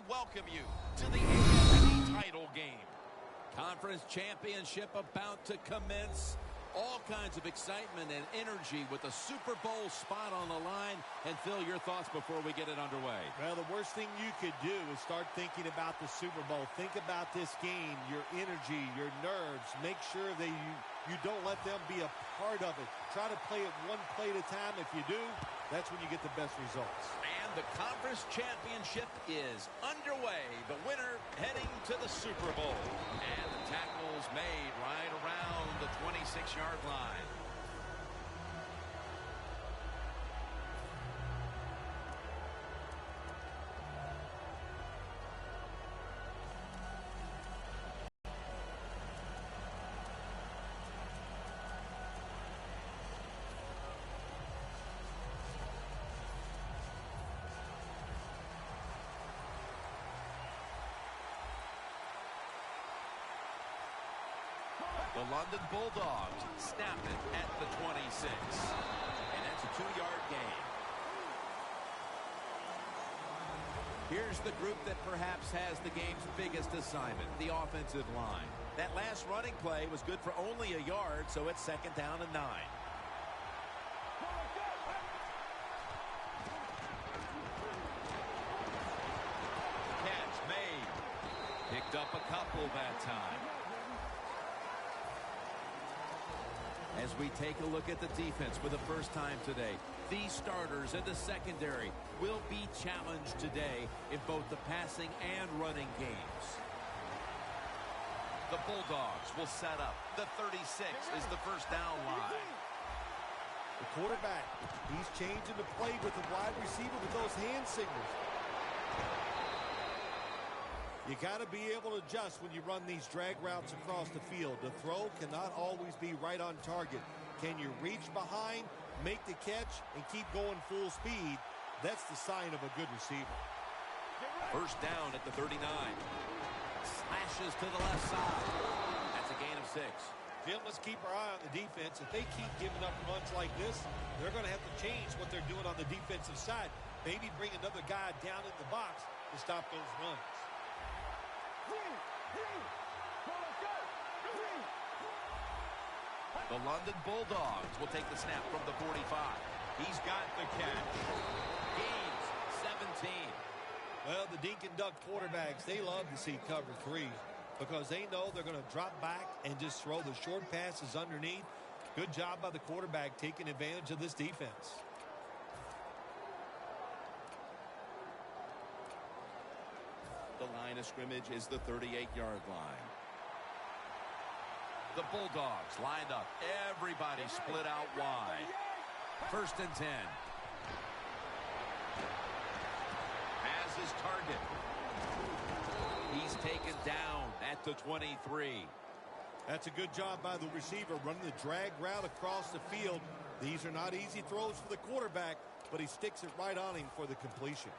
we welcome you to the AFC title game. Conference championship about to commence. All kinds of excitement and energy with the Super Bowl spot on the line. And Phil, your thoughts before we get it underway. Well, the worst thing you could do is start thinking about the Super Bowl. Think about this game, your energy, your nerves. Make sure that you don't let them be a part of it. Try to play it one play at a time. If you do, that's when you get the best results. And the conference championship is underway. The winner heading to the Super Bowl. And the tackle's made right around the 26-yard line. The London Bulldogs snap it at the 26. And that's a 2-yard gain. Here's the group that perhaps has the game's biggest assignment, the offensive line. That last running play was good for only a yard, so it's 2nd down and 9. Catch made. Picked up a couple that time. As we take a look at the defense for the first time today, these starters in the secondary will be challenged today in both the passing and running games. The Bulldogs will set up. The 36 is the first down line. The quarterback, he's changing the play with the wide receiver with those hand signals. You got to be able to adjust when you run these drag routes across the field. The throw cannot always be right on target. Can you reach behind, make the catch, and keep going full speed? That's the sign of a good receiver. First down at the 39. Slashes to the left side. That's a gain of 6. Jim, let's keep our eye on the defense. If they keep giving up runs like this, they're going to have to change what they're doing on the defensive side. Maybe bring another guy down in the box to stop those runs. The London Bulldogs will take the snap from the 45. He's got the catch. Gains 17. Well, the Dink and Duck quarterbacks, they love to see cover 3 because they know they're going to drop back and just throw the short passes underneath. Good job by the quarterback taking advantage of this defense. The line of scrimmage is the 38-yard line. The Bulldogs lined up. Everybody split out wide. 1st and 10. Has his target. He's taken down at the 23. That's a good job by the receiver running the drag route across the field. These are not easy throws for the quarterback, but he sticks it right on him for the completion.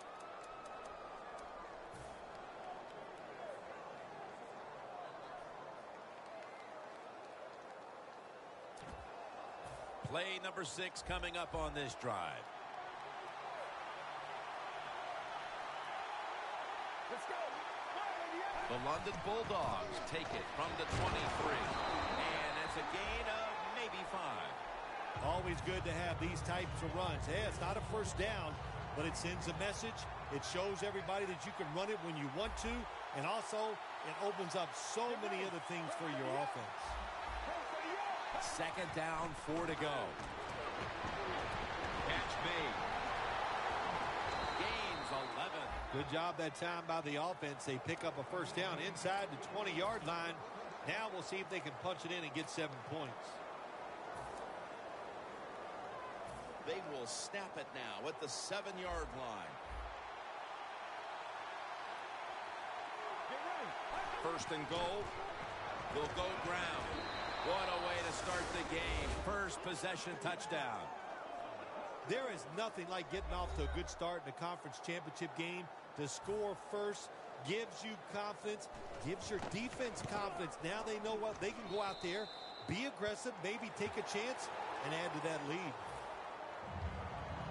Play number 6 coming up on this drive. Let's go. The London Bulldogs take it from the 23. And it's a gain of maybe 5. Always good to have these types of runs. Hey, it's not a first down, but it sends a message. It shows everybody that you can run it when you want to. And also, it opens up so many other things for your offense. 2nd down, 4 to go. Catch made. Gains 11. Good job that time by the offense. They pick up a first down inside the 20-yard line. Now we'll see if they can punch it in and get 7 points. They will snap it now at the 7-yard line. 1st and goal. They'll go ground. What a way to start the game. First possession touchdown. There is nothing like getting off to a good start in a conference championship game. To score first gives you confidence, gives your defense confidence. Now they know what they can go out there, be aggressive, maybe take a chance, and add to that lead.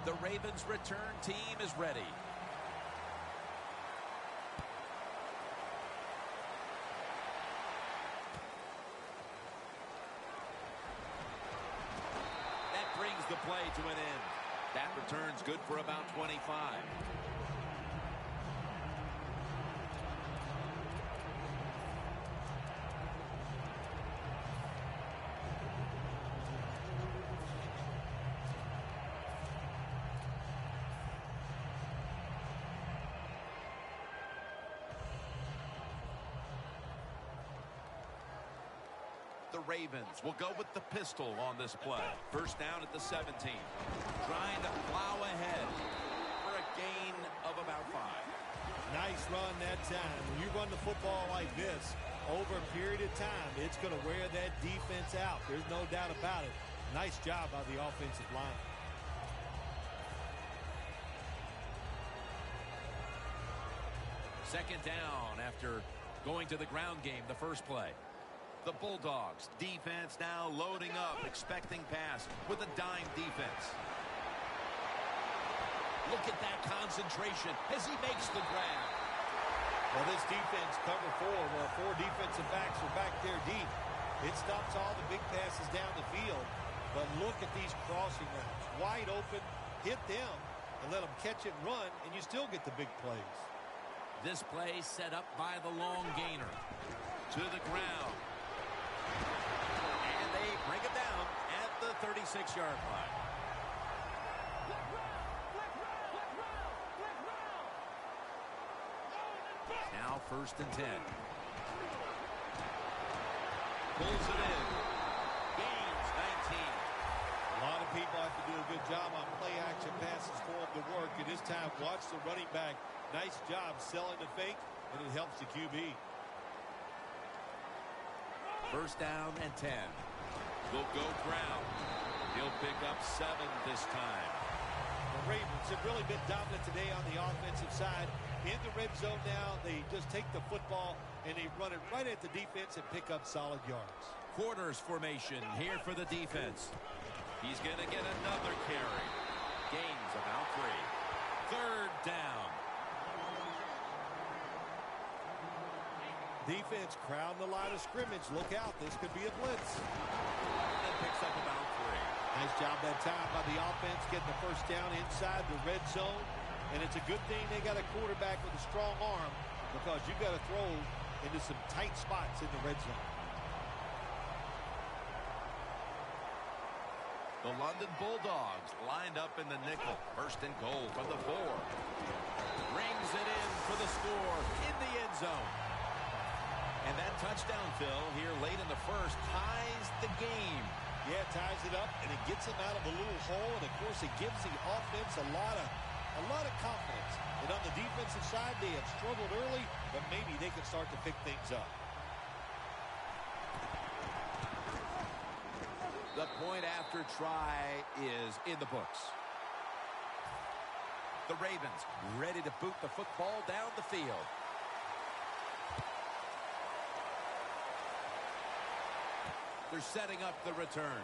The Ravens return team is ready. the play to an end. That return's good for about 25. The Ravens will go with the pistol on this play. First down at the 17. Trying to plow ahead for a gain of about 5. Nice run that time. When you run the football like this, over a period of time, it's going to wear that defense out. There's no doubt about it. Nice job by the offensive line. Second down after going to the ground game the first play. The Bulldogs defense now loading up, expecting pass with a dime defense. Look at that concentration as he makes the grab. Well, this defense cover 4, well, 4 defensive backs are back there deep. It stops all the big passes down the field. But look at these crossing routes. Wide open, hit them, and let them catch it and run, and you still get the big plays. This play set up by the long gainer. To the ground. And they bring it down at the 36-yard line. Now first and 10. Pulls it in. Gains 19. A lot of people have to do a good job on play action passes for them to work. And this time, watch the running back. Nice job selling the fake, and it helps the QB. First down and 10. They'll go ground. He'll pick up 7 this time. The Ravens have really been dominant today on the offensive side. In the red zone now, they just take the football and they run it right at the defense and pick up solid yards. Quarters formation here for the defense. He's going to get another carry. Gains about 3. Third down. Defense crowding the line of scrimmage. Look out. This could be a blitz. And picks up about 3. Nice job that time by the offense getting the first down inside the red zone. And it's a good thing they got a quarterback with a strong arm because you got to throw into some tight spots in the red zone. The London Bulldogs lined up in the nickel. First and goal from the 4. Rings it in for the score in the end zone. And that touchdown, Phil, here late in the first ties the game. Yeah, ties it up, and it gets them out of a little hole, and of course it gives the offense a lot of confidence. And on the defensive side, they have struggled early, but maybe they can start to pick things up. The point after try is in the books. The Ravens ready to boot the football down the field. They're setting up the return.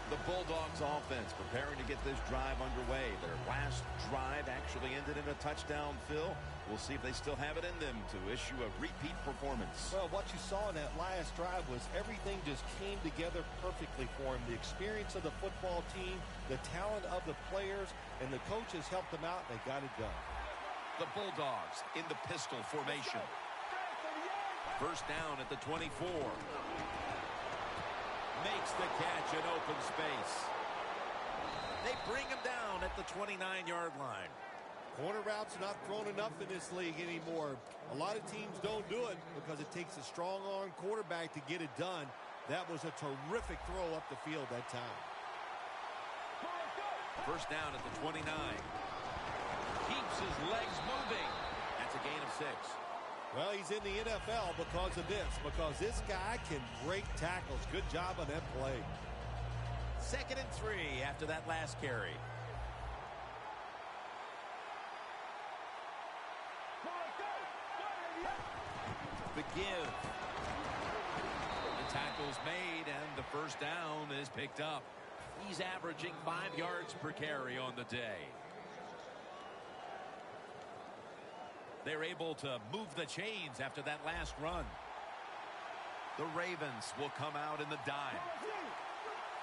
The Bulldogs offense preparing to get this drive underway. Their last drive actually ended in a touchdown, Phil. We'll see if they still have it in them to issue a repeat performance. Well, what you saw in that last drive was everything just came together perfectly for him. The experience of the football team, the talent of the players, and the coaches helped them out, and they got it done. The Bulldogs in the pistol formation. First down at the 24. Makes the catch in open space. They bring him down at the 29-yard line. Corner routes are not thrown enough in this league anymore. A lot of teams don't do it because it takes a strong-arm quarterback to get it done. That was a terrific throw up the field that time. First down at the 29. Keeps his legs moving. That's a gain of 6. Well, he's in the NFL because of this guy can break tackles. Good job on that play. Second and 3 after that last carry. The give. The tackle's made and the first down is picked up. He's averaging 5 yards per carry on the day. They're able to move the chains after that last run. The Ravens will come out in the dime.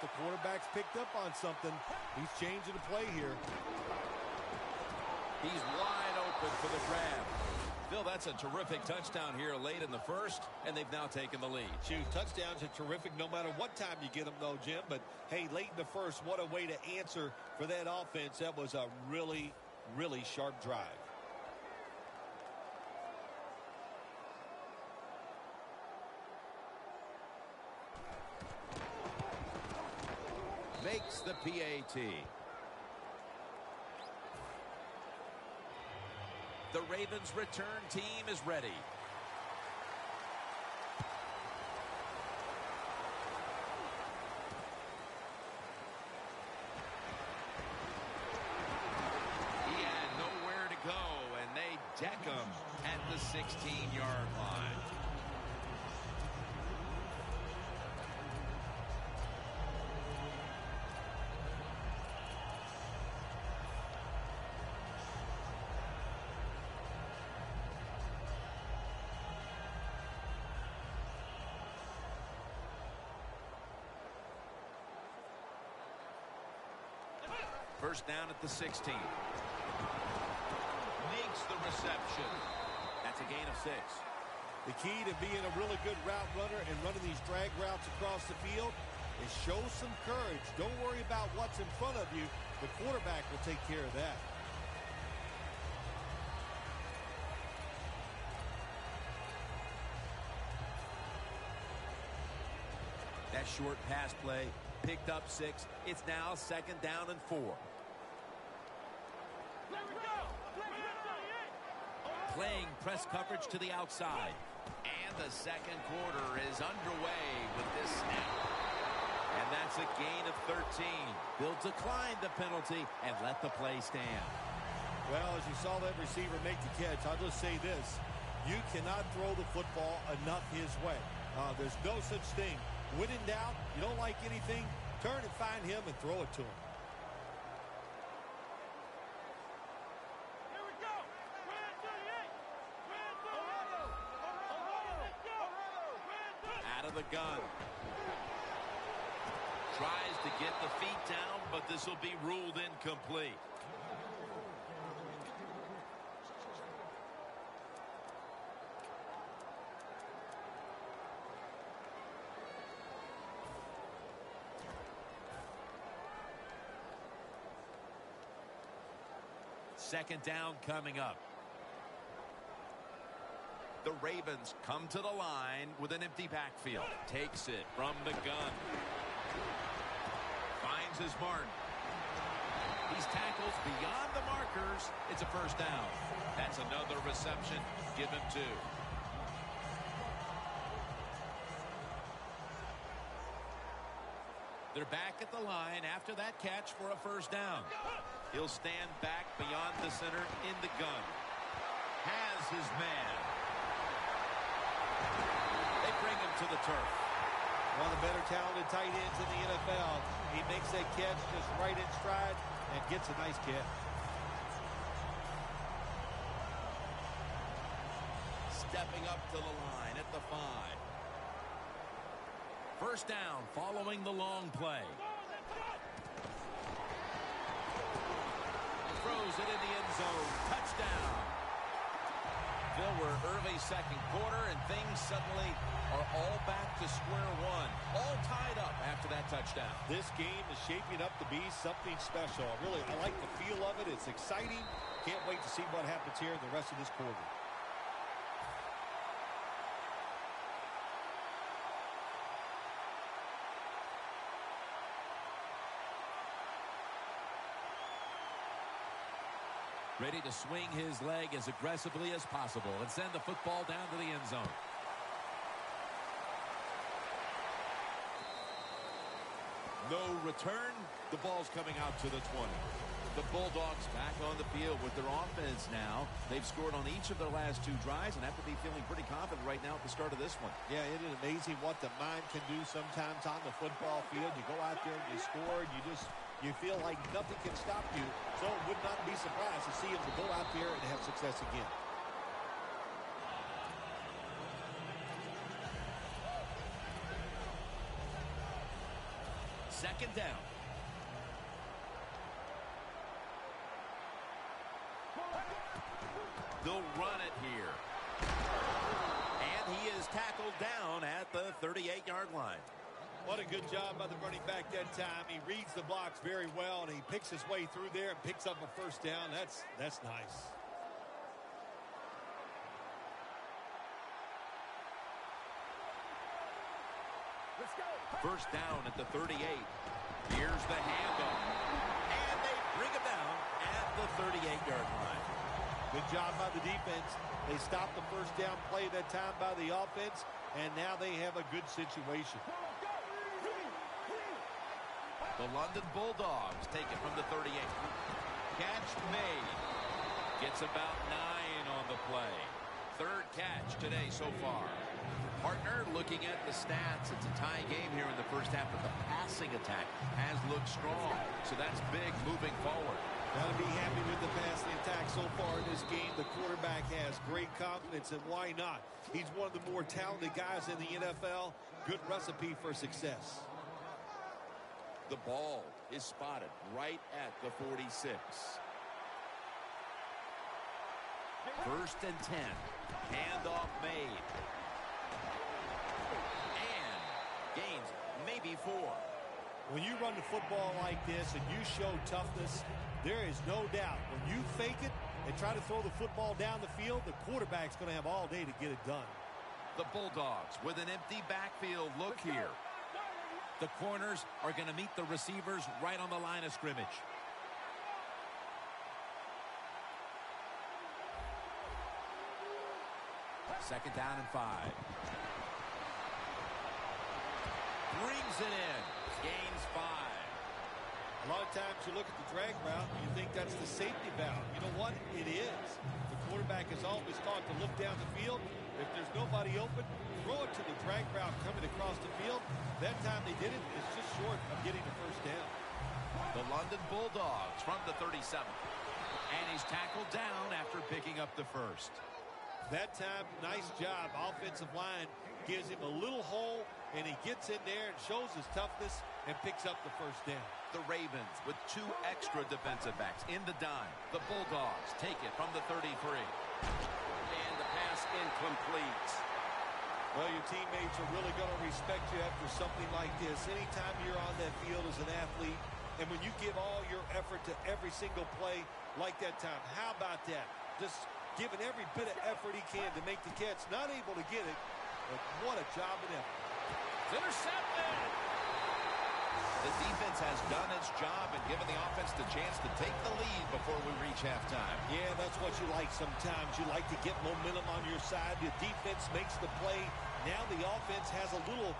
The quarterback's picked up on something. He's changing the play here. He's wide open for the grab. Phil, that's a terrific touchdown here late in the first, and they've now taken the lead. Shoot, touchdowns are terrific no matter what time you get them, though, Jim. But, hey, late in the first, what a way to answer for that offense. That was a really, really sharp drive. Makes the PAT. The Ravens return team is ready. He had nowhere to go, and they deck him at the 16-yard line. First down at the 16. Makes the reception. That's a gain of 6. The key to being a really good route runner and running these drag routes across the field is show some courage. Don't worry about what's in front of you. The quarterback will take care of that. That short pass play picked up 6. It's now 2nd down and 4. Playing press coverage to the outside. And the second quarter is underway with this snap. And that's a gain of 13. They'll decline the penalty and let the play stand. Well, as you saw that receiver make the catch, I'll just say this. You cannot throw the football enough his way. There's no such thing. When in doubt, you don't like anything, turn and find him and throw it to him. Out of the gun. Tries to get the feet down, but this will be ruled incomplete. Second down coming up. The Ravens come to the line with an empty backfield. Takes it from the gun. Finds his mark. He's tackled beyond the markers. It's a first down. That's another reception. Give him 2. They're back at the line after that catch for a first down. He'll stand back beyond the center in the gun. Has his man. They bring him to the turf. One of the better talented tight ends in the NFL. He makes that catch just right in stride and gets a nice catch. Stepping up to the line at the 5. First down following the long play. Throws it in the end zone. Touchdown. Phil, we're early second quarter, and things suddenly are all back to square one. All tied up after that touchdown. This game is shaping up to be something special. I like the feel of it. It's exciting. Can't wait to see what happens here in the rest of this quarter. Ready to swing his leg as aggressively as possible and send the football down to the end zone. No return. The ball's coming out to the 20. The Bulldogs back on the field with their offense now. They've scored on each of their last 2 drives and have to be feeling pretty confident right now at the start of this one. Yeah, it is amazing what the mind can do sometimes on the football field. You go out there and you score, and you feel like nothing can stop you. So would not be surprised to see him to go out there and have success again. second down. They'll run it here. And he is tackled down at the 38-yard line. What a good job by the running back that time. He reads the blocks very well, and he picks his way through there and picks up a first down. That's nice. First down at the 38. Here's the handoff. And they bring him down at the 38-yard line. Good job by the defense. They stopped the first down play that time by the offense, and now they have a good situation. The London Bulldogs take it from the 38. Catch made. Gets about 9 on the play. Third catch today so far. Partner, looking at the stats, it's a tie game here in the first half, but the passing attack has looked strong. So that's big moving forward. Got to be happy with the passing attack so far in this game. The quarterback has great confidence, and why not? He's one of the more talented guys in the NFL. Good recipe for success. The ball is spotted right at the 46. First and 10. Handoff made. And gains maybe 4. When you run the football like this and you show toughness, there is no doubt when you fake it and try to throw the football down the field, the quarterback's going to have all day to get it done. The Bulldogs with an empty backfield look here. The corners are going to meet the receivers right on the line of scrimmage. Second down and 5. Brings it in. Gains 5. A lot of times you look at the drag route and you think that's the safety valve. You know what? It is. The quarterback is always taught to look down the field. If there's nobody open, throw it to the drag route coming across the field. That time they did it. It's just short of getting the first down. The London Bulldogs from the 37. And he's tackled down after picking up the first. That time, nice job. Offensive line gives him a little hole, and he gets in there and shows his toughness and picks up the first down. The Ravens with 2 extra defensive backs in the dime. The Bulldogs take it from the 33. And the pass incomplete. Well, your teammates are really going to respect you after something like this. Anytime you're on that field as an athlete, and when you give all your effort to every single play like that time, how about that? Just giving every bit of effort he can to make the catch. Not able to get it, but what a job and effort. It's intercepted! The defense has done its job and given the offense the chance to take the lead before we reach halftime. Yeah, that's what you like sometimes. You like to get momentum on your side. The defense makes the play. Now the offense has a little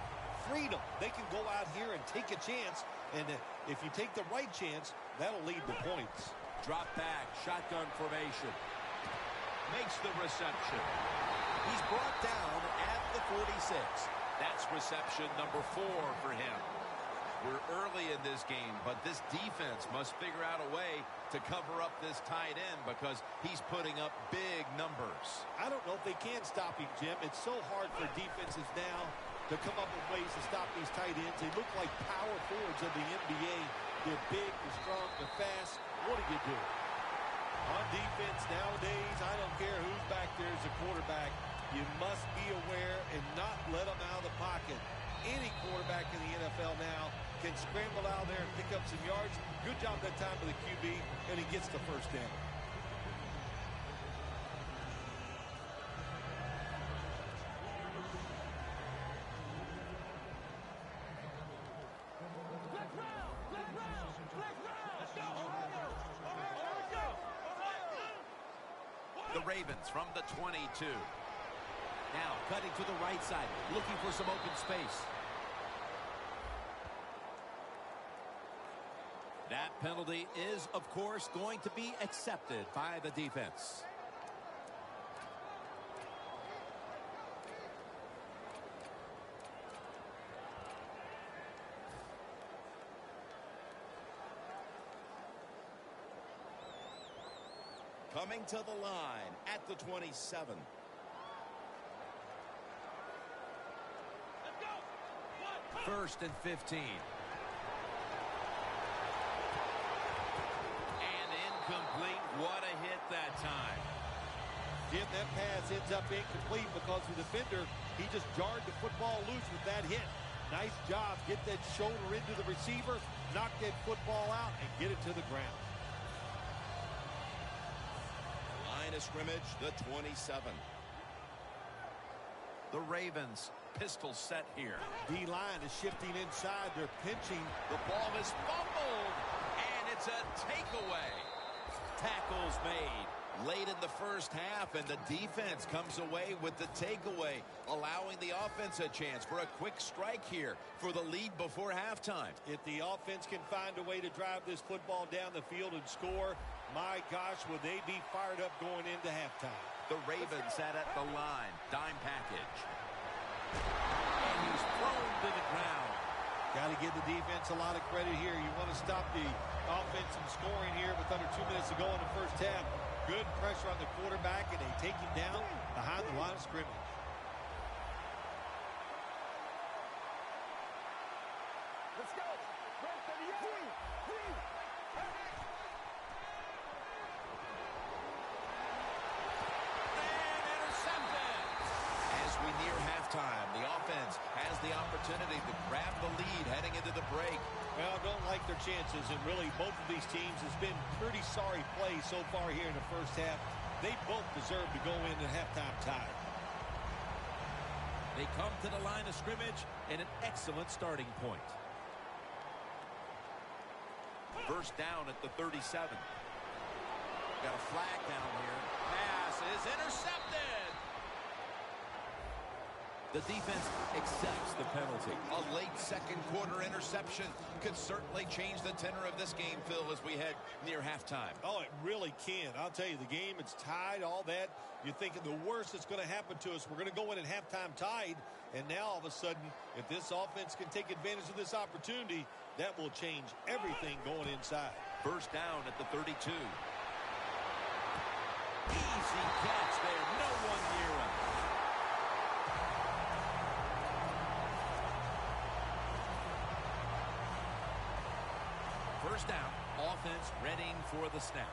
freedom. They can go out here and take a chance, and if you take the right chance, that'll lead to points. Drop back, shotgun formation. Makes the reception. He's brought down at the 46. That's reception number 4 for him. We're early in this game, but this defense must figure out a way to cover up this tight end because he's putting up big numbers. I don't know if they can stop him, Jim. It's so hard for defenses now to come up with ways to stop these tight ends. They look like power forwards of the NBA. They're big, they're strong, they're fast. What do you do? On defense nowadays, I don't care who's back there as a quarterback. You must be aware and not let them out of the pocket. Any quarterback in the NFL now can scramble out there and pick up some yards. Good job that time by the QB, and he gets the first down. The Ravens from the 22. Now cutting to the right side, looking for some open space. That penalty is, of course, going to be accepted by the defense. Coming to the line at the 27. First and 15. What a hit that time. Jim, that pass ends up incomplete because the defender, he just jarred the football loose with that hit. Nice job. Get that shoulder into the receiver, knock that football out, and get it to the ground. Line of scrimmage, the 27. The Ravens, pistol set here. D-line is shifting inside. They're pinching. The ball is fumbled, and it's a takeaway. Tackles made late in the first half, and the defense comes away with the takeaway, allowing the offense a chance for a quick strike here for the lead before halftime. If the offense can find a way to drive this football down the field and score, my gosh, will they be fired up going into halftime. The Ravens set at the line. Dime package. And he's thrown to the ground. Got to give the defense a lot of credit here. You want to stop the offense from scoring here with under 2 minutes to go in the first half. Good pressure on the quarterback, and they take him down behind the line of scrimmage. Let's go. And intercepted. As we near halftime, the offense has the opportunity to grab the lead heading into the break. Well, don't like their chances, and really both of these teams has been pretty sorry play so far here in the first half. They both deserve to go in at halftime tied. They come to the line of scrimmage in an excellent starting point. First down at the 37. Got a flag down here. Pass is intercepted. The defense accepts the penalty. A late second quarter interception could certainly change the tenor of this game, Phil, as we head near halftime. Oh, it really can. I'll tell you, the game, it's tied, all that. You're thinking the worst that's going to happen to us. We're going to go in at halftime tied, and now all of a sudden, if this offense can take advantage of this opportunity, that will change everything going inside. First down at the 32. Easy catch there. No one near him. First down, offense readying for the snap.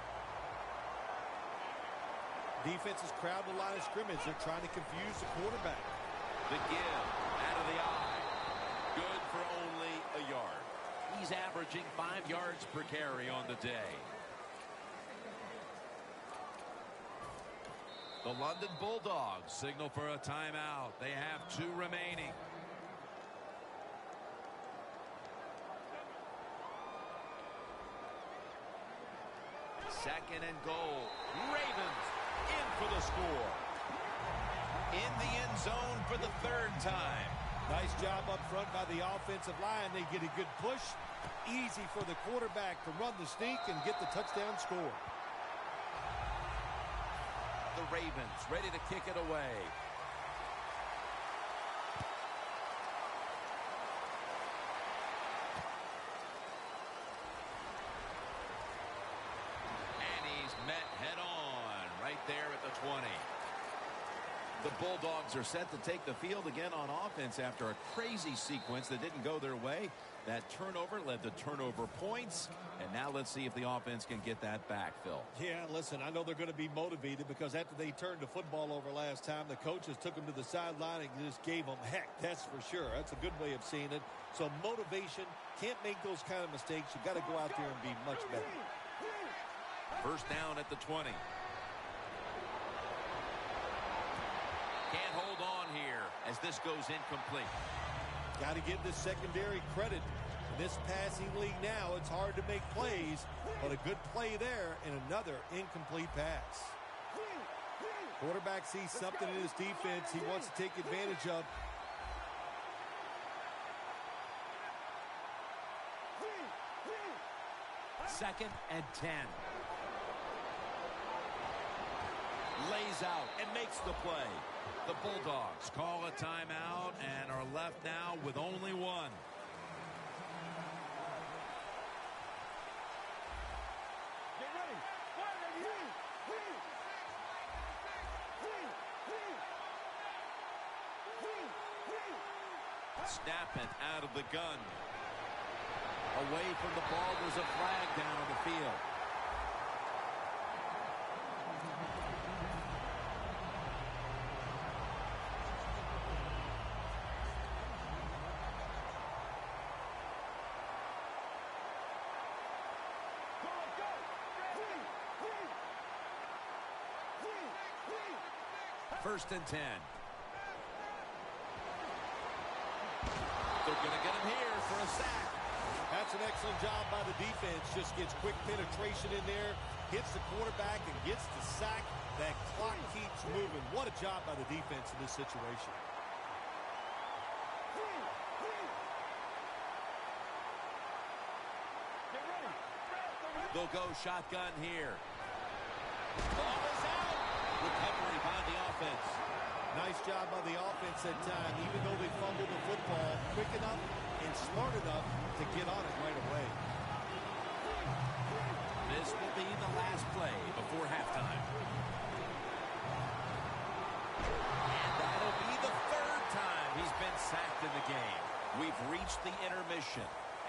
Defense is crowding the line of scrimmage. They're trying to confuse the quarterback. The give out of the eye. Good for only a yard. He's averaging 5 yards per carry on the day. The London Bulldogs signal for a timeout. They have 2 remaining. Second and goal. Ravens in for the score. In the end zone for the 3rd time. Nice job up front by the offensive line. They get a good push. Easy for the quarterback to run the sneak and get the touchdown score. The Ravens ready to kick it away. And he's met head on right there at the 20. The Bulldogs are set to take the field again on offense after a crazy sequence that didn't go their way. That turnover led to turnover points. And now let's see if the offense can get that back, Phil. Yeah, listen, I know they're going to be motivated because after they turned the football over last time, the coaches took them to the sideline and just gave them heck. That's for sure. That's a good way of seeing it. So motivation, can't make those kind of mistakes. You got to go out there and be much better. First down at the 20. Can't hold on here as this goes incomplete. Got to give the secondary credit. In this passing league now, it's hard to make plays, but a good play there and another incomplete pass. Quarterback sees something in his defense he wants to take advantage of. Second and 10. Lays out and makes the play. The Bulldogs call a timeout and are left now with only one. Get ready. Snapping out of the gun. Away from the ball, there's a flag down on the field. 1st and 10. They're going to get him here for a sack. That's an excellent job by the defense. Just gets quick penetration in there, hits the quarterback, and gets the sack. That clock keeps moving. What a job by the defense in this situation. They'll go shotgun here. Ball is out. Recovery by the offense. Nice job by the offense that time. Even though they fumbled the football, quick enough and smart enough to get on it right away. This will be the last play before halftime. And that'll be the 3rd time he's been sacked in the game. We've reached the intermission.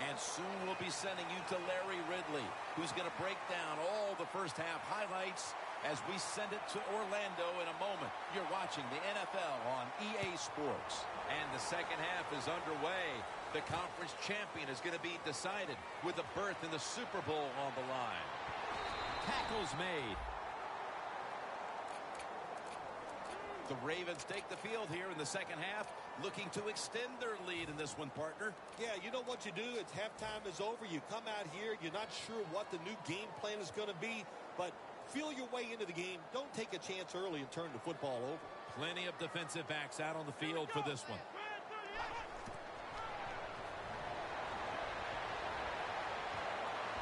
And soon we'll be sending you to Larry Ridley, who's going to break down all the first half highlights as we send it to Orlando in a moment. You're watching the NFL on EA Sports. And the second half is underway. The conference champion is going to be decided with a berth in the Super Bowl on the line. Tackles made. The Ravens take the field here in the second half, looking to extend their lead in this one, partner. Yeah, you know what you do? It's halftime is over. You come out here. You're not sure what the new game plan is going to be, but feel your way into the game. Don't take a chance early and turn the football over. Plenty of defensive backs out on the field for this one.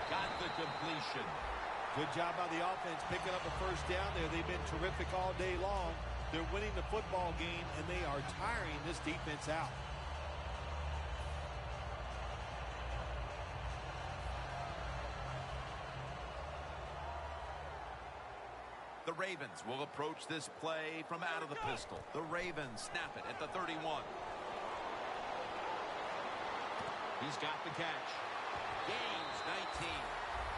Got the completion. Good job by the offense picking up a 1st down there. They've been terrific all day long. They're winning the football game, and they are tiring this defense out. The Ravens will approach this play from out of the pistol. The Ravens snap it at the 31. He's got the catch. Gains 19.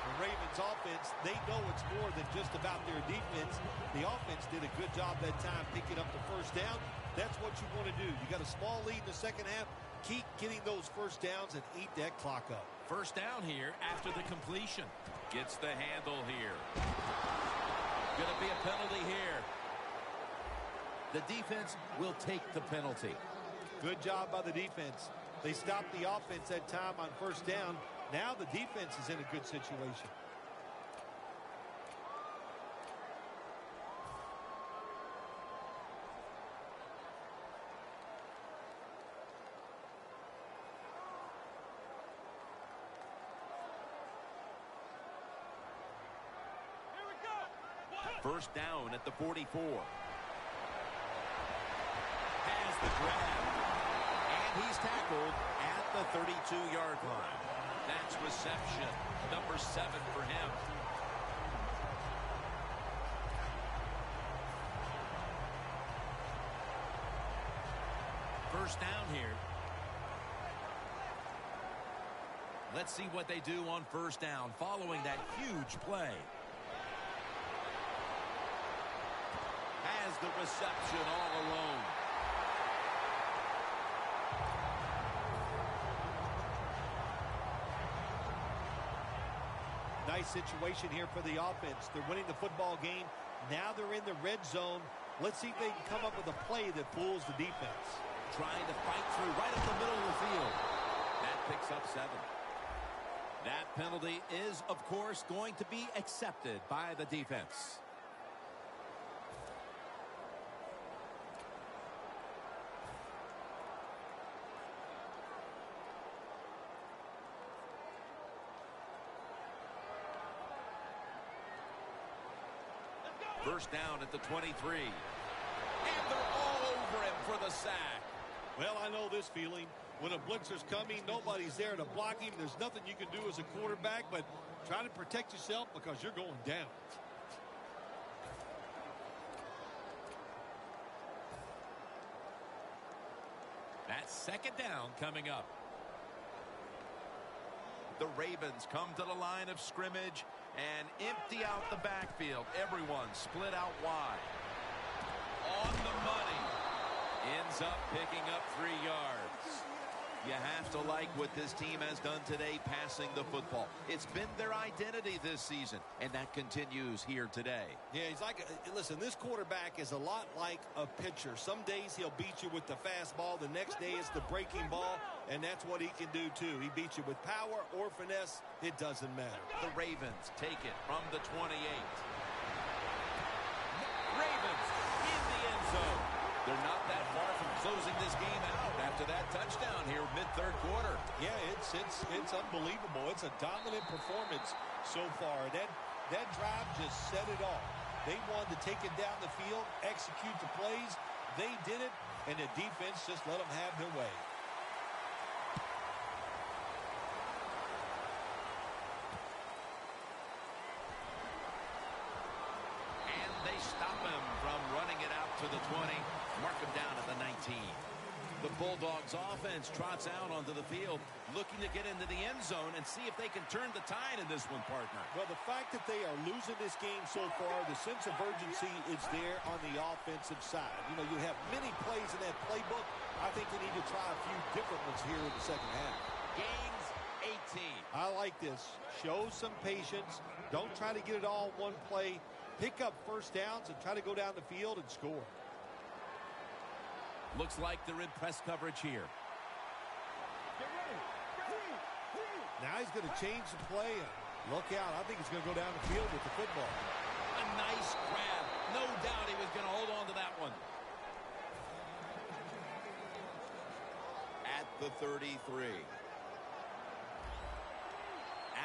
The Ravens offense, they know it's more than just about their defense. The offense did a good job that time picking up the 1st down. That's what you want to do. You got a small lead in the second half. Keep getting those 1st downs and eat that clock up. 1st down here after the completion. Gets the handle here. Going to be a penalty here. The defense will take the penalty. Good job by the defense. They stopped the offense that time on 1st down. Now the defense is in a good situation. Here we go. 1st down at the 44. Has the grab. And he's tackled at the 32-yard line. That's reception number 7 for him. First down here. Let's see what they do on 1st down following that huge play. Has the reception all alone. Nice situation here for the offense. They're winning the football game. Now they're in the red zone. Let's see if they can come up with a play that fools the defense. Trying to fight through right up the middle of the field. That picks up 7. That penalty is, of course, going to be accepted by the defense. First down at the 23. And they're all over him for the sack. Well, I know this feeling. When a blitzer's coming, nobody's there to block him. There's nothing you can do as a quarterback, but try to protect yourself because you're going down. That's 2nd down coming up. The Ravens come to the line of scrimmage and empty out the backfield. Everyone split out wide. On the money. Ends up picking up 3 yards. You have to like what this team has done today passing the football. It's been their identity this season, and that continues here today. Yeah, he's like, listen, this quarterback is a lot like a pitcher. Some days he'll beat you with the fastball. The next day it's the breaking ball, and that's what he can do too. He beats you with power or finesse. It doesn't matter. The Ravens take it from the 28. Ravens in the end zone. They're not that far from closing this game out after that touchdown here mid-third quarter. Yeah, it's unbelievable. It's a dominant performance so far. That drive just set it off. They wanted to take it down the field, execute the plays. They did it, and the defense just let them have their way. And they stop him from running it out to the 20. Mark him down at the 19. The Bulldogs offense trots out onto the field, looking to get into the end zone and see if they can turn the tide in this one, partner. Well, the fact that they are losing this game so far, the sense of urgency is there on the offensive side. You know, you have many plays in that playbook. I think they need to try a few different ones here in the second half. Gains 18. I like this. Show some patience. Don't try to get it all in one play. Pick up first downs and try to go down the field and score. Looks like they're in press coverage here. Now he's going to change the play. And look out. I think he's going to go down the field with the football. A nice grab. No doubt he was going to hold on to that one. At the 33.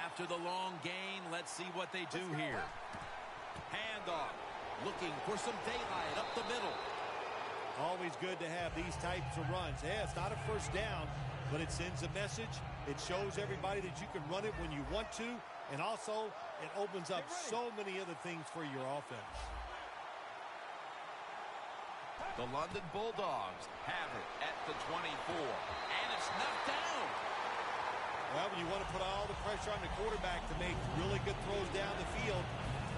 After the long gain, let's see what they do here. Handoff. Looking for some daylight up the middle. Always good to have these types of runs. Yeah, it's not a first down, but it sends a message. It shows everybody that you can run it when you want to, and also it opens up so many other things for your offense. The London Bulldogs have it at the 24, and it's knocked down. Well, when you want to put all the pressure on the quarterback to make really good throws down the field,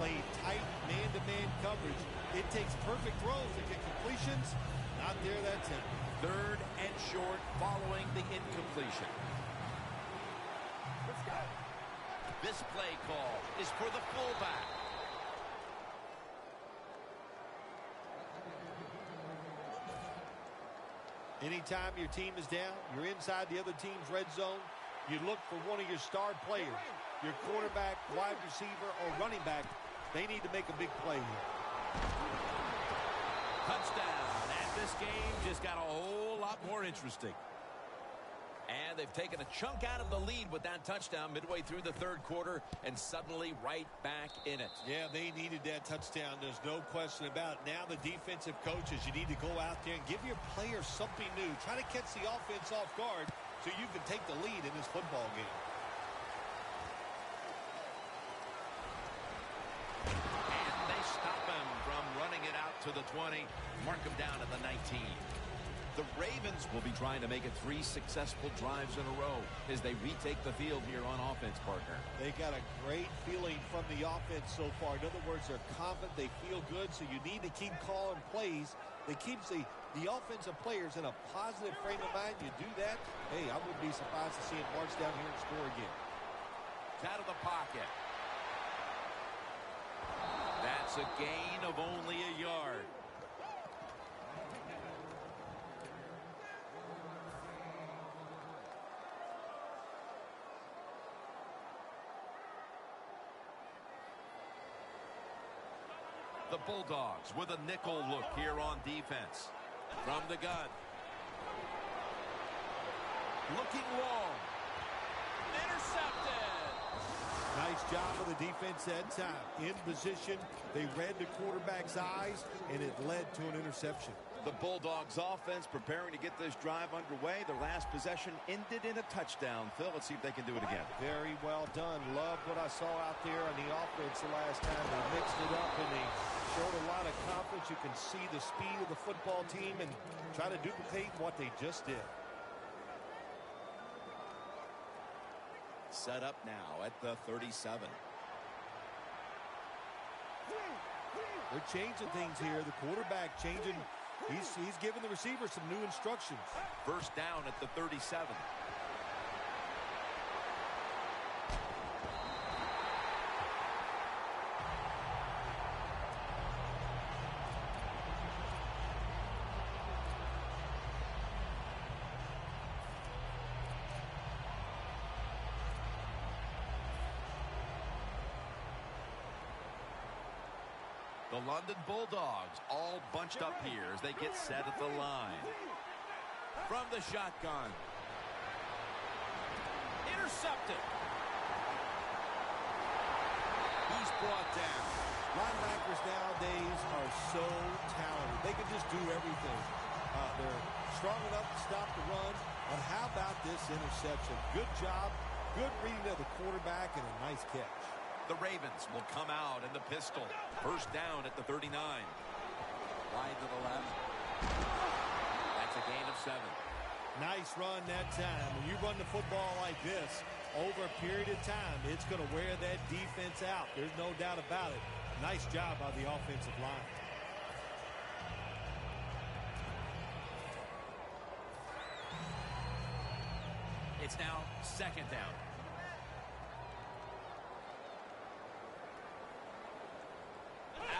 play tight man-to-man coverage, it takes perfect throws to get completions. Not there, that's it. Third and short following the incompletion. Let's go. This play call is for the fullback. Anytime your team is down, you're inside the other team's red zone, you look for one of your star players, your quarterback, wide receiver, or running back. They need to make a big play here. Touchdown. And this game just got a whole lot more interesting. And they've taken a chunk out of the lead with that touchdown midway through the third quarter and suddenly right back in it. Yeah, they needed that touchdown. There's no question about it. Now the defensive coaches, you need to go out there and give your players something new. Try to catch the offense off guard so you can take the lead in this football game. And they stop him from running it out to the 20. Mark him down at the 19. The Ravens will be trying to make it 3 successful drives in a row as they retake the field here on offense, partner. They got a great feeling from the offense so far. In other words, they're confident, they feel good, so you need to keep calling plays. They keep the offensive players in a positive frame of mind. You do that, hey, I wouldn't be surprised to see him march down here and score again. Out of the pocket. That's a gain of only a yard. The Bulldogs with a nickel look here on defense. From the gun. Looking long. Intercepted. Nice job of the defense that time. In position, they read the quarterback's eyes, and it led to an interception. The Bulldogs offense preparing to get this drive underway. Their last possession ended in a touchdown. Phil, let's see if they can do it again. Very well done. Loved what I saw out there on the offense the last time. They mixed it up, and they showed a lot of confidence. You can see the speed of the football team and try to duplicate what they just did. Set up now at the 37. They're changing things here. The quarterback changing He's giving the receiver some new instructions. First down at the 37. The London Bulldogs all bunched up here as they get set at the line. From the shotgun. Intercepted. He's brought down. Linebackers nowadays are so talented. They can just do everything. They're strong enough to stop the run. But how about this interception? Good job, good reading of the quarterback, and a nice catch. The Ravens will come out in the pistol. First down at the 39. Wide to the left. That's a gain of 7. Nice run that time. When you run the football like this, over a period of time, it's going to wear that defense out. There's no doubt about it. Nice job by the offensive line. It's now second down.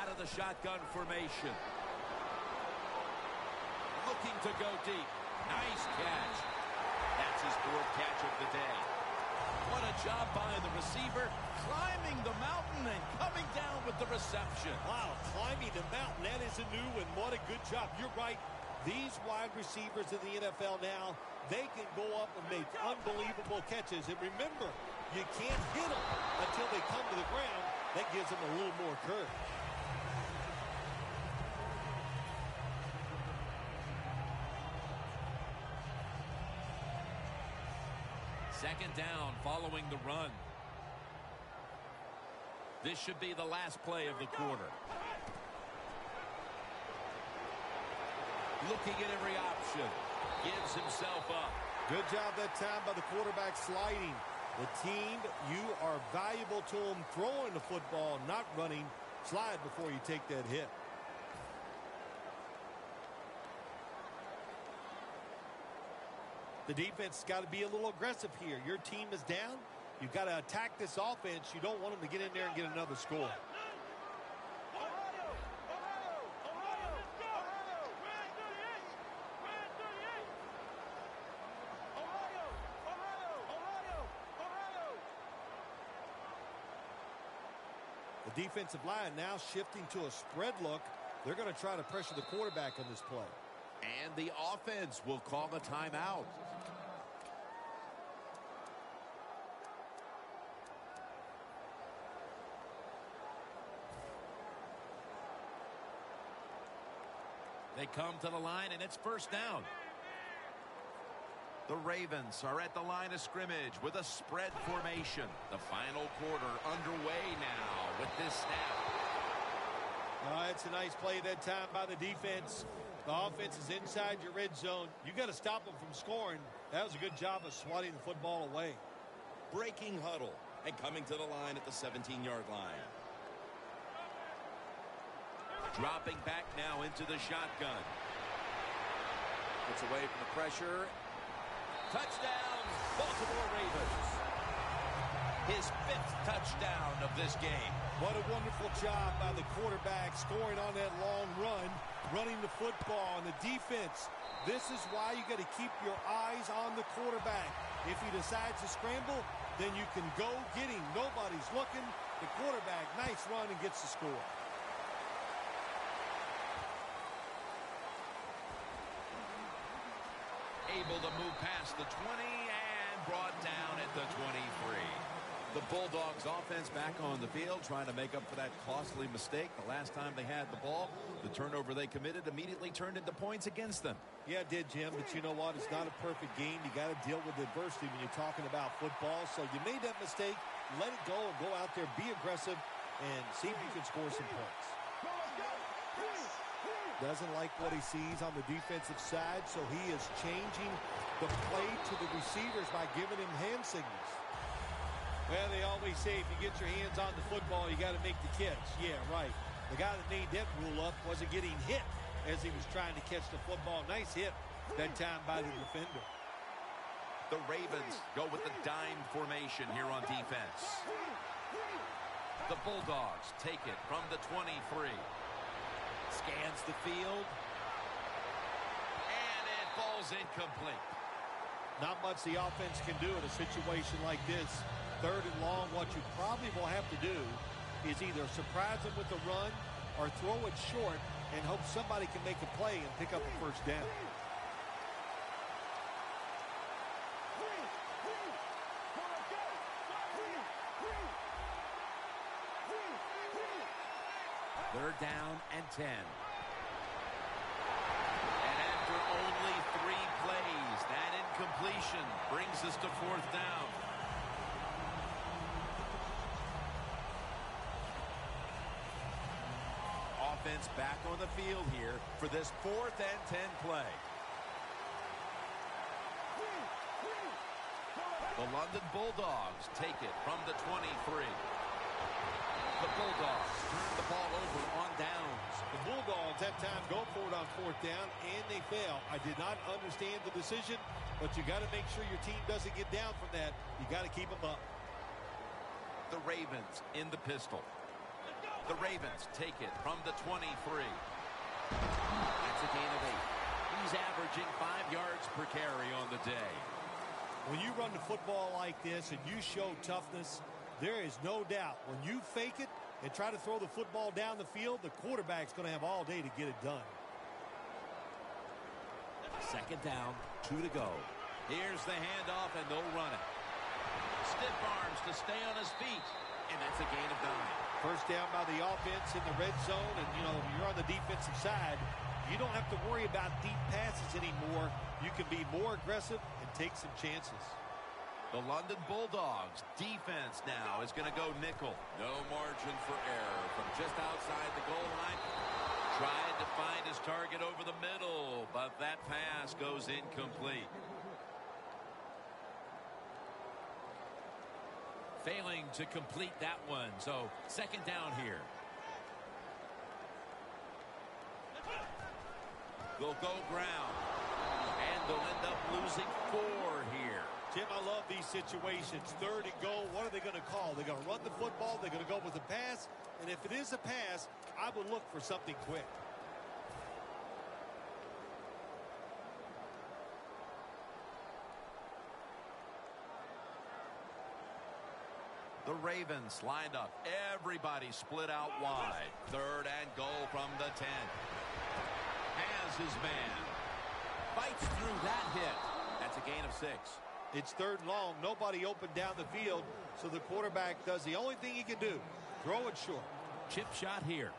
Out of the shotgun formation. Looking to go deep. Nice catch. That's his 4th catch of the day. What a job by the receiver, climbing the mountain and coming down with the reception. Wow, climbing the mountain, that is a new one. What a good job. You're right. These wide receivers in the NFL now, they can go up and make unbelievable catches. And remember, you can't hit them until they come to the ground. That gives them a little more courage. Second down following the run. This should be the last play of the quarter. Looking at every option. Gives himself up. Good job that time by the quarterback sliding. The team, you are valuable to them throwing the football, not running. Slide before you take that hit. The defense has got to be a little aggressive here. Your team is down. You've got to attack this offense. You don't want them to get in there and get another score. The defensive line now shifting to a spread look. They're going to try to pressure the quarterback on this play. And the offense will call a timeout. They come to the line, and it's first down. The Ravens are at the line of scrimmage with a spread formation. The final quarter underway now with this snap. It's a nice play that time by the defense. The offense is inside your red zone. You got to stop them from scoring. That was a good job of swatting the football away. Breaking huddle and coming to the line at the 17-yard line. Dropping back now into the shotgun. Gets away from the pressure. Touchdown, Baltimore Ravens. His 5th touchdown of this game. What a wonderful job by the quarterback scoring on that long run, running the football, and the defense. This is why you got to keep your eyes on the quarterback. If he decides to scramble, then you can go get him. Nobody's looking. The quarterback, nice run, and gets the score. Able to move past the 20 and brought down at the 23. The Bulldogs offense back on the field trying to make up for that costly mistake. The last time they had the ball, the turnover they committed immediately turned into points against them. Yeah, it did, Jim, but you know what? It's not a perfect game. You got to deal with adversity when you're talking about football. So you made that mistake. Let it go and go out there, be aggressive, and see if you can score some points. Doesn't like what he sees on the defensive side, so he is changing the play to the receivers by giving him hand signals. Well, they always say if you get your hands on the football, you got to make the catch. Yeah, right. The guy that made that rule up wasn't getting hit. as he was trying to catch the football. Nice hit that time by the defender. The Ravens go with the dime formation here on defense. The Bulldogs take it from the 23. Scans the field. And it falls incomplete. Not much the offense can do in a situation like this. 3rd and long, what you probably will have to do is either surprise them with a run or throw it short and hope somebody can make a play and pick up a first down. They're down and 10. And after only 3 plays, that incompletion brings us to 4th down. Offense back on the field here for this 4th and 10 play. The London Bulldogs take it from the 23. The Bulldogs turn the ball over on downs. The Bulldogs that time go for it on 4th down, and they fail. I did not understand the decision, but you got to make sure your team doesn't get down from that. You got to keep them up. The Ravens in the pistol. The Ravens take it from the 23. That's a gain of 8. He's averaging 5 yards per carry on the day. When you run the football like this and you show toughness, there is no doubt when you fake it and try to throw the football down the field, the quarterback's going to have all day to get it done. 2nd down, 2 to go. Here's the handoff, and they'll run it. Stiff arms to stay on his feet, and that's a gain of 9. First down by the offense in the red zone, and, you know, when you're on the defensive side, you don't have to worry about deep passes anymore. You can be more aggressive and take some chances. The London Bulldogs defense now is going to go nickel. No margin for error from just outside the goal line. Tried to find his target over the middle, but that pass goes incomplete. Failing to complete that one, so 2nd down here. They'll go ground, and they'll end up losing 4 here. Tim, I love these situations. 3rd and goal, what are they going to call? They're going to run the football, they're going to go with a pass, and if it is a pass, I would look for something quick. The Ravens lined up. Everybody split out wide. 3rd and goal from the 10. Has his man. Fights through that hit. That's a gain of 6. It's 3rd and long. Nobody opened down the field, so the quarterback does the only thing he can do. Throw it short. Chip shot here.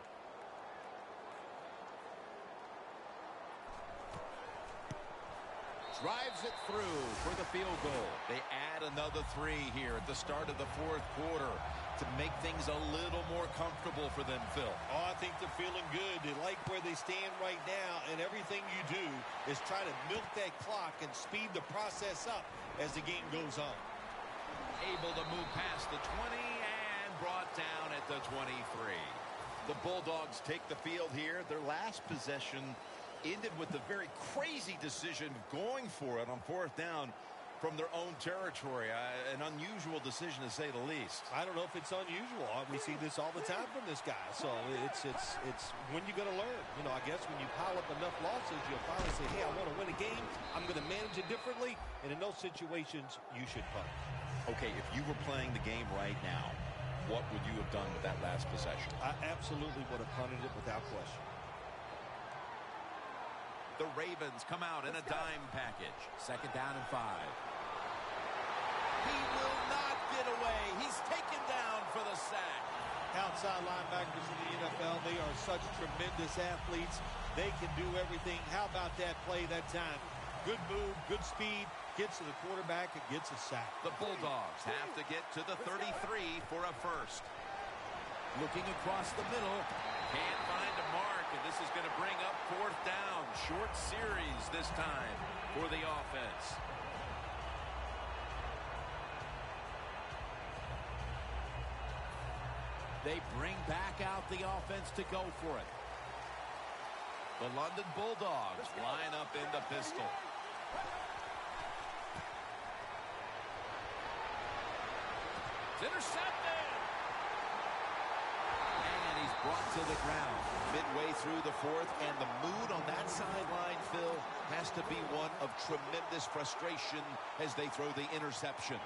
Drives it through for the field goal. They add another 3 here at the start of the 4th quarter to make things a little more comfortable for them, Phil. Oh, I think they're feeling good. They like where they stand right now, and everything you do is try to milk that clock and speed the process up as the game goes on. Able to move past the 20 and brought down at the 23. The Bulldogs take the field here. Their last possession ended with a very crazy decision going for it on 4th down from their own territory. An unusual decision, to say the least. I don't know if it's unusual. We see this all the time from this guy. So it's when you're going to learn. You know, I guess when you pile up enough losses, you'll finally say, hey, I want to win a game. I'm going to manage it differently. And in those situations, you should punt. Okay, if you were playing the game right now, what would you have done with that last possession? I absolutely would have punted it without question. The Ravens come out in a dime package. 2nd down and 5. He will not get away. He's taken down for the sack. Outside linebackers in the NFL, they are such tremendous athletes. They can do everything. How about that play that time? Good move, good speed, gets to the quarterback and gets a sack. The Bulldogs have to get to the 33 for a first. Looking across the middle. Can't find a mark, and this is going to bring up 4th down. Short series this time for the offense. They bring back out the offense to go for it. The London Bulldogs line up in the pistol. It's intercepted. And he's brought to the ground midway through the fourth. And the mood on that sideline, Phil, has to be one of tremendous frustration as they throw the interception.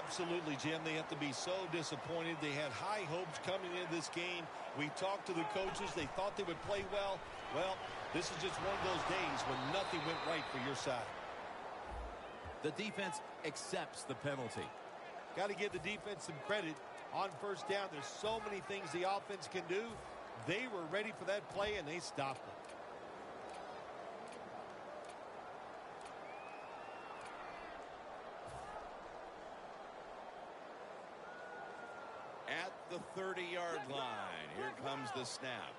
Absolutely, Jim. They have to be so disappointed. They had high hopes coming into this game. We talked to the coaches. They thought they would play well. Well, this is just one of those days when nothing went right for your side. The defense accepts the penalty. Got to give the defense some credit on first down. There's so many things the offense can do. They were ready for that play, and they stopped it. At the 30-yard line, here comes the snap.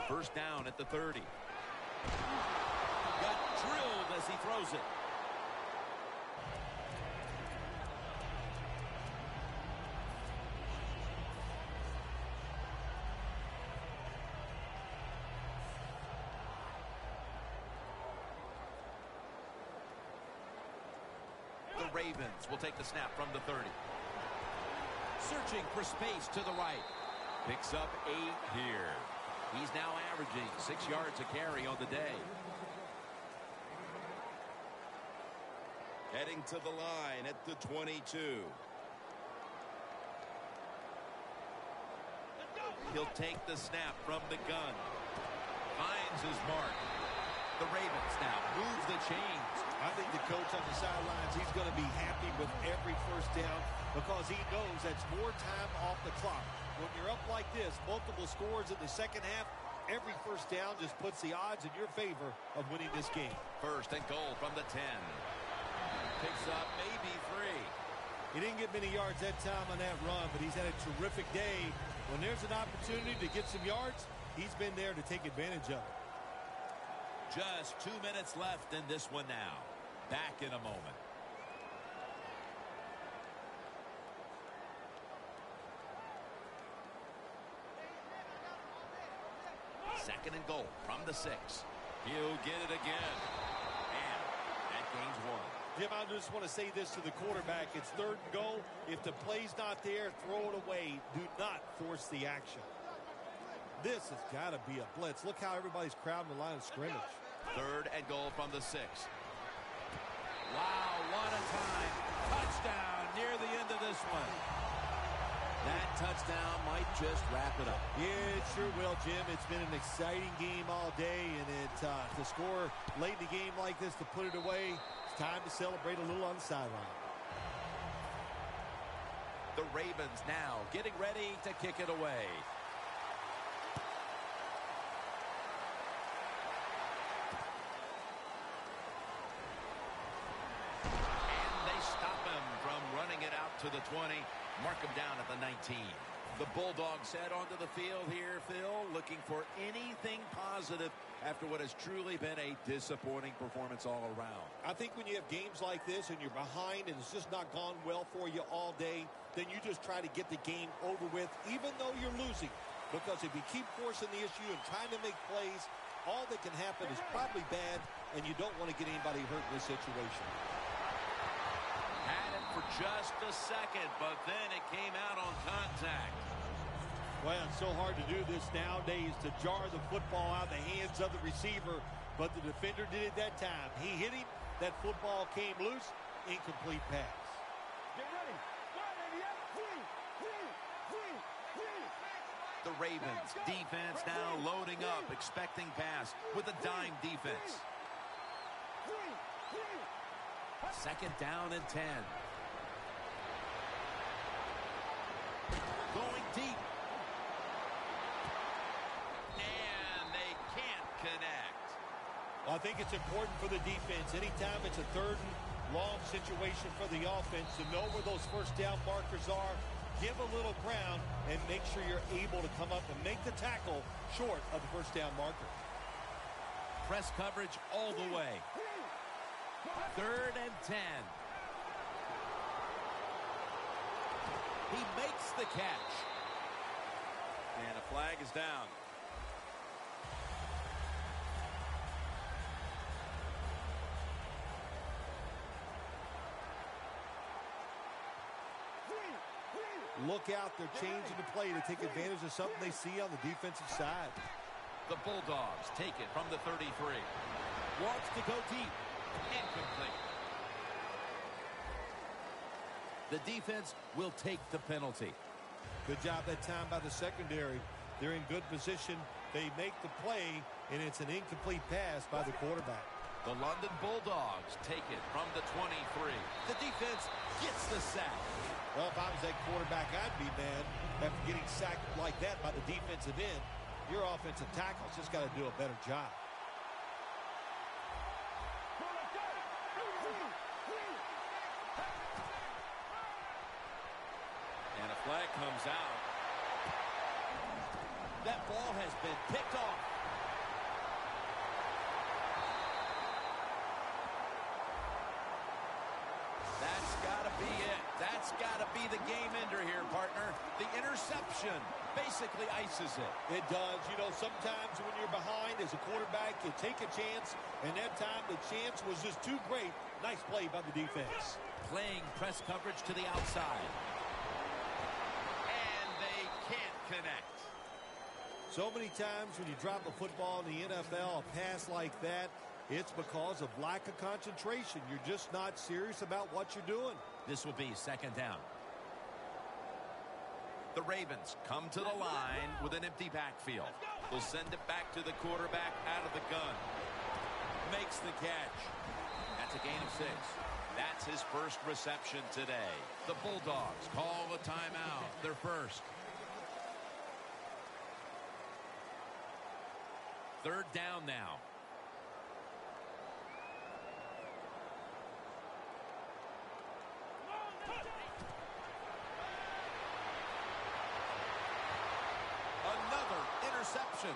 First down at the 30. Got drilled as he throws it. The Ravens will take the snap from the 30. Searching for space to the right. Picks up 8 here. He's now averaging 6 yards a carry on the day. Heading to the line at the 22. He'll take the snap from the gun. Finds his mark. The Ravens now move the chains. I think the coach on the sidelines, he's going to be happy with every first down because he knows that's more time off the clock. When you're up like this, multiple scores in the second half, every first down just puts the odds in your favor of winning this game. First and goal from the 10. Picks up maybe 3. He didn't get many yards that time on that run, but he's had a terrific day. When there's an opportunity to get some yards, he's been there to take advantage of it. Just 2 minutes left in this one now. Back in a moment. Second and goal from the 6. He'll get it again. And that gains 1. Jim, I just want to say this to the quarterback. It's third and goal. If the play's not there, throw it away. Do not force the action. This has got to be a blitz. Look how everybody's crowding the line of scrimmage. Third and goal from the 6. Wow, what a time. Touchdown near the end of this one. That touchdown might just wrap it up. Yeah, it sure will, Jim. It's been an exciting game all day, and to score late in the game like this, to put it away, it's time to celebrate a little on the sideline. The Ravens now getting ready to kick it away. To the 20, mark him down at the 19. The Bulldogs head onto the field here, Phil, looking for anything positive after what has truly been a disappointing performance all around. I think when you have games like this and you're behind and it's just not gone well for you all day, then you just try to get the game over with, even though you're losing. Because if you keep forcing the issue and trying to make plays, all that can happen is probably bad, and you don't want to get anybody hurt in this situation. Had it for just a second, but then it came out on contact. Well, it's so hard to do this nowadays, to jar the football out of the hands of the receiver, but the defender did it that time. He hit him, that football came loose, incomplete pass. Get ready. The Ravens defense now loading up, expecting pass with a dime defense. Second down and 10. Going deep. And they can't connect. Well, I think it's important for the defense. Anytime it's a third and long situation for the offense, to know where those first down markers are, give a little ground, and make sure you're able to come up and make the tackle short of the first down marker. Press coverage all the way. Third and 10. He makes the catch. And a flag is down. Look out, they're changing the play to take advantage of something they see on the defensive side. The Bulldogs take it from the 33. Wants to go deep. Incomplete. The defense will take the penalty. Good job that time by the secondary. They're in good position. They make the play, and it's an incomplete pass by the quarterback. The London Bulldogs take it from the 23. The defense gets the sack. Well, if I was that quarterback, I'd be mad after getting sacked like that by the defensive end. Your offensive tackle's just got to do a better job. And a flag comes out. That ball has been picked off. That's got to be it. That's got to be the game ender here, partner. The interception basically ices it. It does. You know, sometimes when you're behind as a quarterback, you take a chance, and that time the chance was just too great. Nice play by the defense. Playing press coverage to the outside. And they can't connect. So many times when you drop a football in the NFL, a pass like that, it's because of lack of concentration. You're just not serious about what you're doing. This will be second down. The Ravens come to the line with an empty backfield. They'll send it back to the quarterback out of the gun. Makes the catch. That's a gain of 6. That's his first reception today. The Bulldogs call a timeout. Their first. Third down now. Another interception.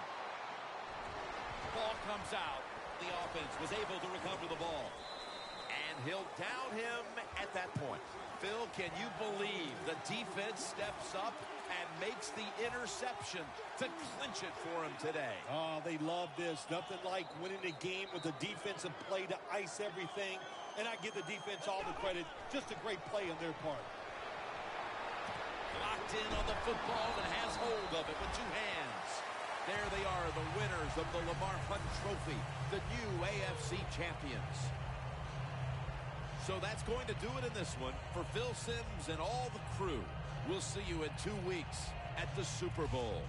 Ball comes out. The offense was able to recover the ball. And he'll down him at that point. Phil, can you believe the defense steps up and makes the interception to clinch it for him today? Oh, they love this. Nothing like winning a game with a defensive play to ice everything. And I give the defense all the credit. Just a great play on their part. Locked in on the football and has hold of it with 2 hands. There they are, the winners of the Lamar Hunt Trophy, the new AFC champions. So that's going to do it in this one. For Phil Simms and all the crew, we'll see you in 2 weeks at the Super Bowl.